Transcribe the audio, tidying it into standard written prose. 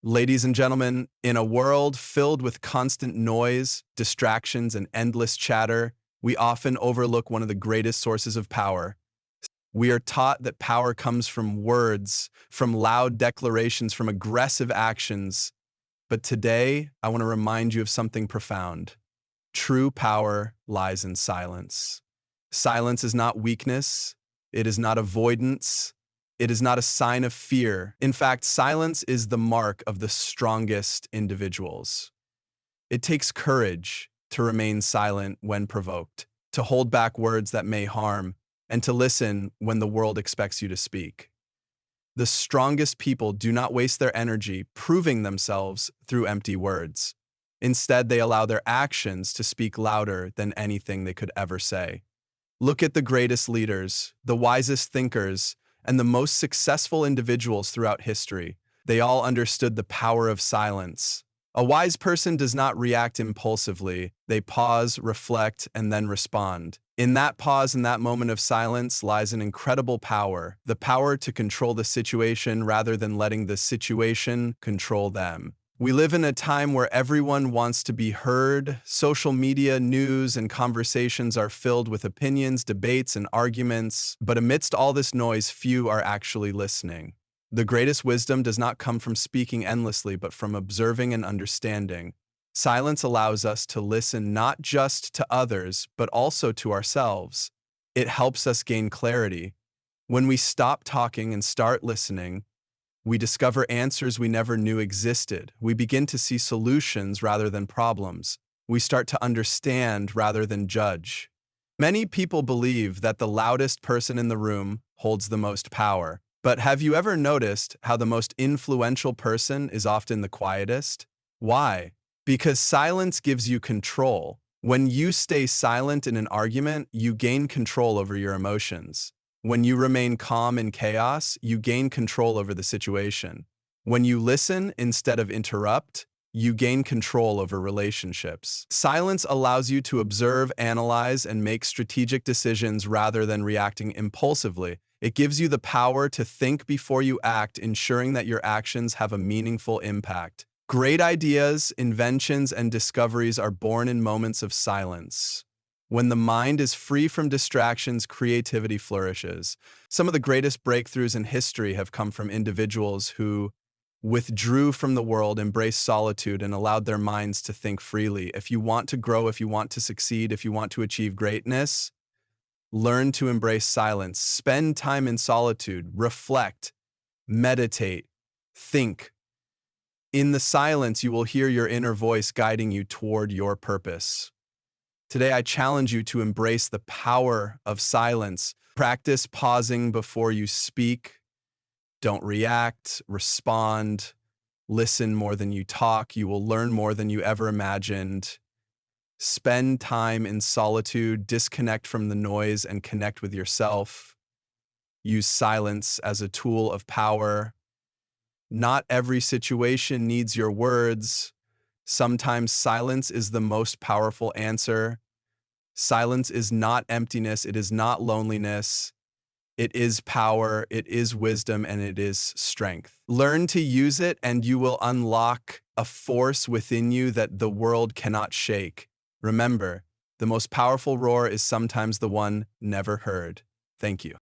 Ladies and gentlemen, in a world filled with constant noise, distractions, and endless chatter, we often overlook one of the greatest sources of power. We are taught that power comes from words, from loud declarations, from aggressive actions. But today, I want to remind you of something profound. True power lies in silence. Silence is not weakness, it is not avoidance, it is not a sign of fear. In fact, silence is the mark of the strongest individuals. It takes courage to remain silent when provoked, to hold back words that may harm, and to listen when the world expects you to speak. The strongest people do not waste their energy proving themselves through empty words. Instead, they allow their actions to speak louder than anything they could ever say. Look at the greatest leaders, the wisest thinkers, and the most successful individuals throughout history. They all understood the power of silence. A wise person does not react impulsively. They pause, reflect, and then respond. In that pause, in that moment of silence, lies an incredible power, the power to control the situation rather than letting the situation control them. We live in a time where everyone wants to be heard. Social media, news, and conversations are filled with opinions, debates, and arguments. But amidst all this noise, few are actually listening. The greatest wisdom does not come from speaking endlessly, but from observing and understanding. Silence allows us to listen not just to others, but also to ourselves. It helps us gain clarity. When we stop talking and start listening, we discover answers we never knew existed. We begin to see solutions rather than problems. We start to understand rather than judge. Many people believe that the loudest person in the room holds the most power. But have you ever noticed how the most influential person is often the quietest? Why? Because silence gives you control. When you stay silent in an argument, you gain control over your emotions. When you remain calm in chaos, you gain control over the situation. When you listen instead of interrupt, you gain control over relationships. Silence allows you to observe, analyze, and make strategic decisions rather than reacting impulsively. It gives you the power to think before you act, ensuring that your actions have a meaningful impact. Great ideas, inventions, and discoveries are born in moments of silence. When the mind is free from distractions, creativity flourishes. Some of the greatest breakthroughs in history have come from individuals who withdrew from the world, embraced solitude, and allowed their minds to think freely. If you want to grow, if you want to succeed, if you want to achieve greatness, learn to embrace silence. Spend time in solitude. Reflect. Meditate. Think. In the silence, you will hear your inner voice guiding you toward your purpose. Today, I challenge you to embrace the power of silence. Practice pausing before you speak. Don't react, respond. Listen more than you talk. You will learn more than you ever imagined. Spend time in solitude, disconnect from the noise, and connect with yourself. Use silence as a tool of power. Not every situation needs your words. Sometimes silence is the most powerful answer. Silence is not emptiness, it is not loneliness. It is power, it is wisdom, and it is strength. Learn to use it, and you will unlock a force within you that the world cannot shake. Remember, the most powerful roar is sometimes the one never heard. Thank you.